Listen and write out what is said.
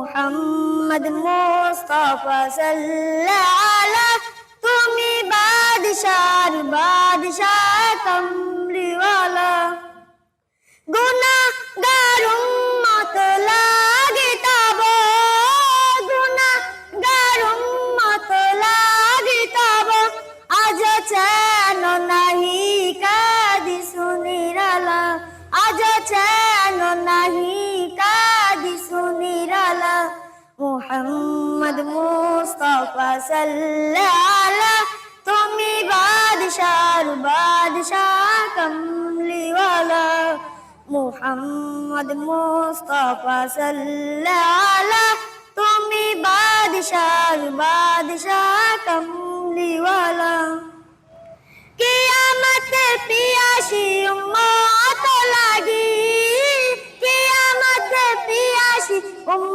মুহাম্মদ মুস্তাফা সাল্লাল্লাহ, তুমি বাদশার বাদশাহ কমলিওয়ালা। গুনাহগার উম্মত লাগে তব, গুনাহগার উম্মত লাগে তব, আজ চেন নাহি কাদি সুনিরালা, আজ চেন নাহি কাদি সুনিরালা। মুহাম্মদ মুস্তাফা সাল্লাল্লাহ, তুমি বাদশার বাদশাহ কমলিওয়ালা। মুহাম্মদ মুস্তাফা সাল্লাল্লাহ, তুমি বাদশার বাদশাহ কমলিওয়ালা। কিয়ামত পিয়াসী উম্মত লাগি, কিয়ামত পিয়াসী উম্মত